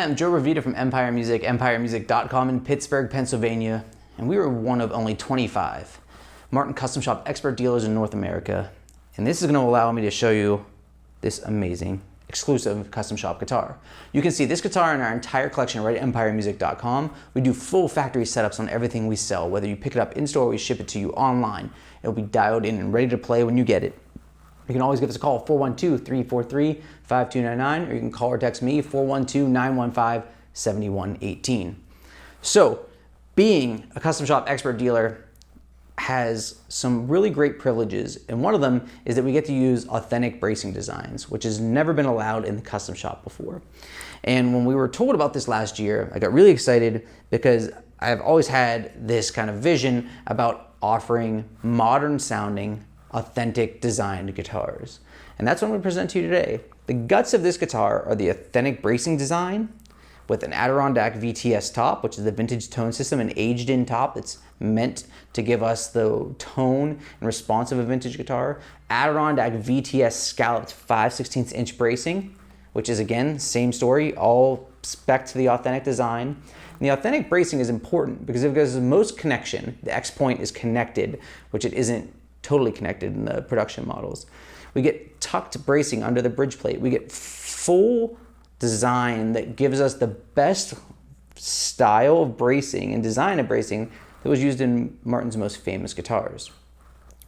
Hi, I'm Joe Revita from Empire Music, empiremusic.com in Pittsburgh, Pennsylvania, and we are one of only 25 Martin Custom Shop expert dealers in North America, and this is going to allow me to show you this amazing exclusive custom shop guitar. You can see this guitar in our entire collection right at empiremusic.com. We do full factory setups on everything we sell, whether you pick it up in-store or we ship it to you online. It'll be dialed in and ready to play when you get it. You can always give us a call, 412-343-5299, or you can call or text me, 412-915-7118. So, being a custom shop expert dealer has some really great privileges, and one of them is that we get to use authentic bracing designs, which has never been allowed in the custom shop before. And when we were told about this last year, I got really excited because I've always had this kind of vision about offering modern sounding, authentic designed guitars. And that's what I'm going to present to you today. The guts of this guitar are the authentic bracing design with an Adirondack VTS top, which is the vintage tone system, an aged in top that's meant to give us the tone and response of a vintage guitar. Adirondack VTS scalloped 5/16 inch bracing, which is again, same story, all spec to the authentic design. And the authentic bracing is important because it gives the most connection. The X point is connected, which it isn't totally connected in the production models. We get tucked bracing under the bridge plate. We get full design that gives us the best style of bracing and design of bracing that was used in Martin's most famous guitars.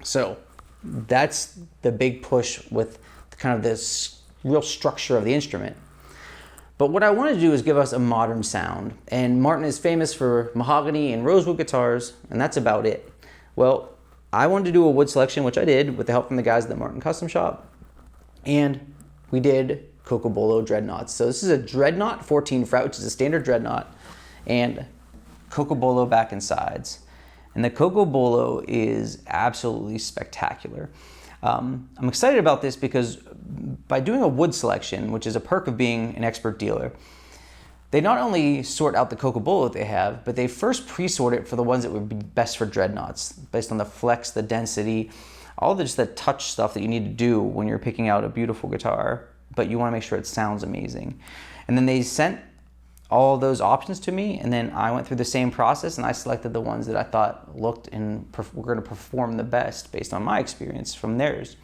So that's the big push with kind of this real structure of the instrument. But what I want to do is give us a modern sound. And Martin is famous for mahogany and rosewood guitars, and that's about it. Well, I wanted to do a wood selection, which I did with the help from the guys at the Martin Custom Shop. And we did Cocobolo dreadnoughts. So this is a dreadnought 14 fret, which is a standard dreadnought, and Cocobolo back and sides. And the Cocobolo is absolutely spectacular. I'm excited about this because by doing a wood selection, which is a perk of being an expert dealer, they not only sort out the Cocobolo that they have, but they first pre-sort it for the ones that would be best for dreadnoughts, based on the flex, the density, all just the touch stuff that you need to do when you're picking out a beautiful guitar, but you want to make sure it sounds amazing. And then they sent all those options to me, and then I went through the same process and I selected the ones that I thought looked and were going to perform the best based on my experience from theirs.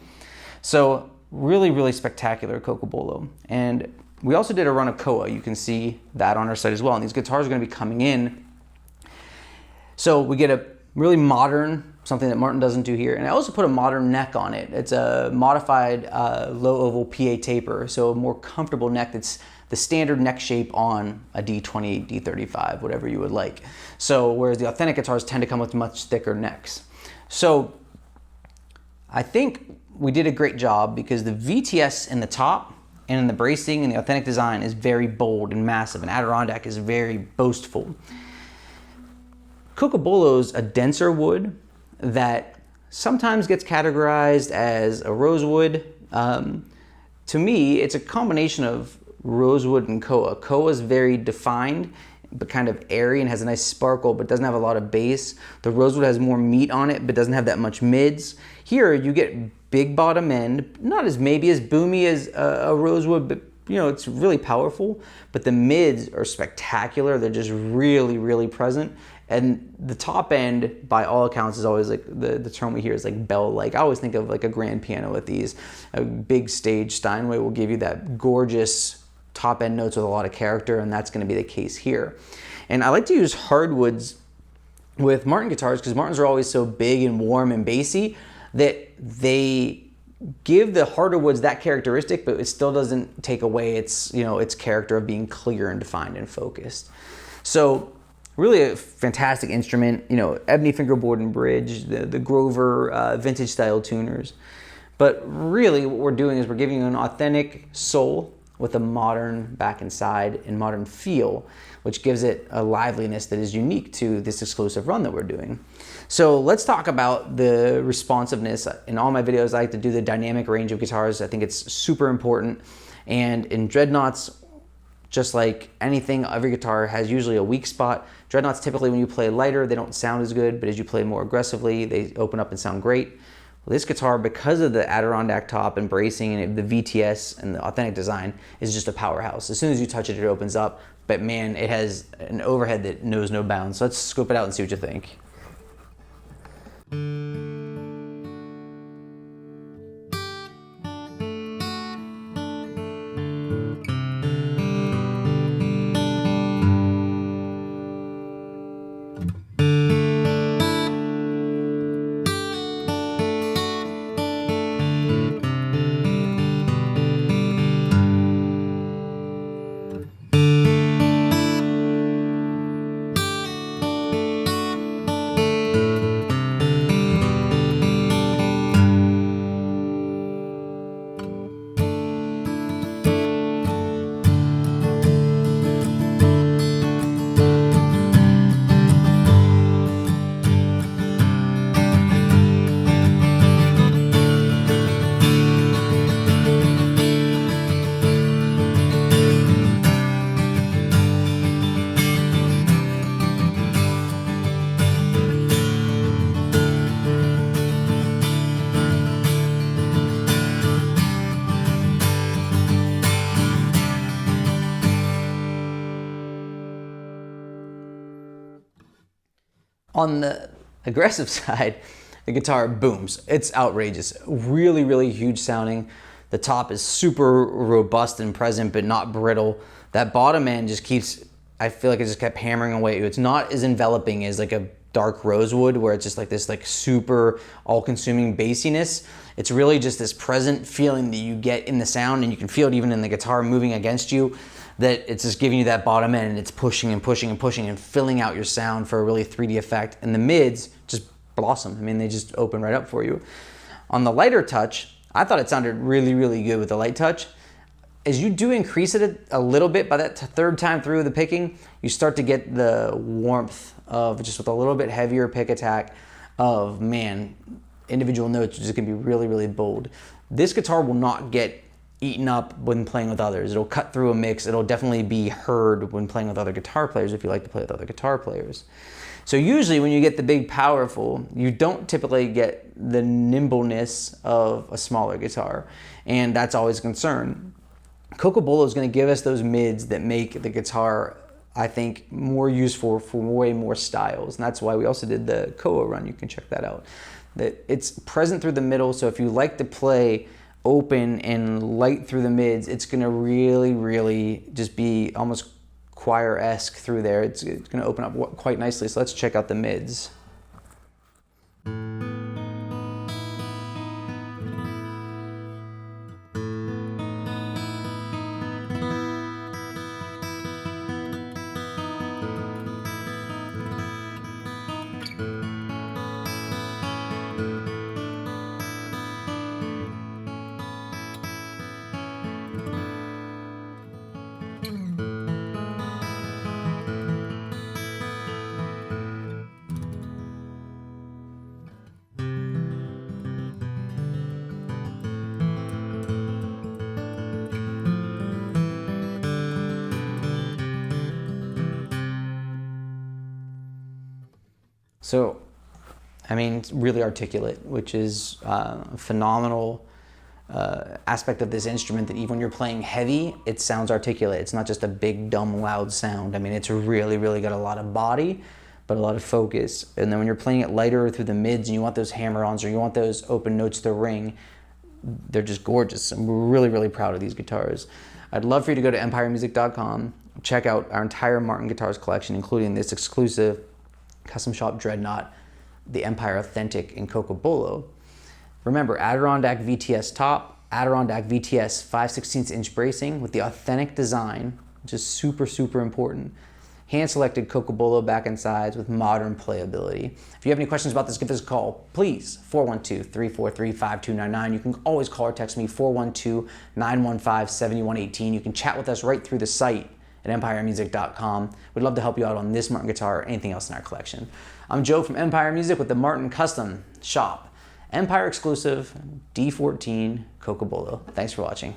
So really, really spectacular Cocobolo. And we also did a run of Koa. You can see that on our site as well. And these guitars are going to be coming in. So we get a really modern, something that Martin doesn't do here. And I also put a modern neck on it. It's a modified low oval PA taper. So a more comfortable neck that's the standard neck shape on a D-28, D-35, whatever you would like. So whereas the authentic guitars tend to come with much thicker necks. So I think we did a great job because the VTS in the top and the bracing and the authentic design is very bold and massive, and Adirondack is very boastful. Cocobolo's a denser wood that sometimes gets categorized as a rosewood. To me, it's a combination of rosewood and Koa. Koa is very defined, but kind of airy and has a nice sparkle, but doesn't have a lot of bass. The rosewood has more meat on it, but doesn't have that much mids. Here, you get big bottom end, not as maybe as boomy as a rosewood, but you know, it's really powerful, but the mids are spectacular. They're just really, really present. And the top end, by all accounts, is always like, the term we hear is like bell-like. I always think of like a grand piano with these. A big stage Steinway will give you that gorgeous top end notes with a lot of character, and that's gonna be the case here. And I like to use hardwoods with Martin guitars because Martins are always so big and warm and bassy that they give the harder woods that characteristic, but it still doesn't take away its, you know, its character of being clear and defined and focused. So really a fantastic instrument, you know, ebony fingerboard and bridge, the Grover vintage style tuners. But really what we're doing is we're giving you an authentic soul with a modern back and side and modern feel, which gives it a liveliness that is unique to this exclusive run that we're doing. So let's talk about the responsiveness. In all my videos, I like to do the dynamic range of guitars. I think it's super important. And in dreadnoughts, just like anything, every guitar has usually a weak spot. Dreadnoughts, typically when you play lighter, they don't sound as good, but as you play more aggressively, they open up and sound great. Well, this guitar, because of the Adirondack top and bracing and the VTS and the authentic design, is just a powerhouse. As soon as you touch it, it opens up. But man, it has an overhead that knows no bounds. So let's scope it out and see what you think. On the aggressive side, the guitar booms. It's outrageous. Really, really huge sounding. The top is super robust and present, but not brittle. That bottom end just keeps, I feel like it just kept hammering away. It's not as enveloping as like a dark rosewood, where it's just like this like super all-consuming bassiness. It's really just this present feeling that you get in the sound, and you can feel it even in the guitar moving against you, that it's just giving you that bottom end, and it's pushing and pushing and pushing and filling out your sound for a really 3D effect. And the mids just blossom. I mean, they just open right up for you. On the lighter touch, I thought it sounded really, really good with the light touch. As you do increase it a little bit, by that third time through the picking, you start to get the warmth of just with a little bit heavier pick attack of, man, individual notes are just gonna be really, really bold. This guitar will not get eaten up when playing with others. It'll cut through a mix. It'll definitely be heard when playing with other guitar players if you like to play with other guitar players. So usually when you get the big powerful, you don't typically get the nimbleness of a smaller guitar, and that's always a concern. Cocobolo is going to give us those mids that make the guitar, I think, more useful for way more styles, and that's why we also did the Koa run. You can check that out. That it's present through the middle, so if you like to play open and light through the mids, it's going to really, really just be almost choir-esque through there. It's going to open up quite nicely. So let's check out the mids. So, I mean, it's really articulate, which is a phenomenal aspect of this instrument, that even when you're playing heavy, it sounds articulate. It's not just a big, dumb, loud sound. I mean, it's really, really got a lot of body, but a lot of focus. And then when you're playing it lighter through the mids and you want those hammer-ons or you want those open notes to ring, they're just gorgeous. I'm really, really proud of these guitars. I'd love for you to go to empiremusic.com, check out our entire Martin Guitars collection, including this exclusive custom shop Dreadnought, the Empire Authentic in Cocobolo. Remember, Adirondack VTS top, Adirondack VTS 5/16 inch bracing with the authentic design, which is super, super important. Hand-selected Cocobolo back and sides with modern playability. If you have any questions about this, give us a call, please. 412-343-5299. You can always call or text me, 412-915-7118. You can chat with us right through the site at empiremusic.com. We'd love to help you out on this Martin guitar or anything else in our collection. I'm Joe from Empire Music with the Martin Custom Shop. Empire exclusive, D14 Cocobolo. Thanks for watching.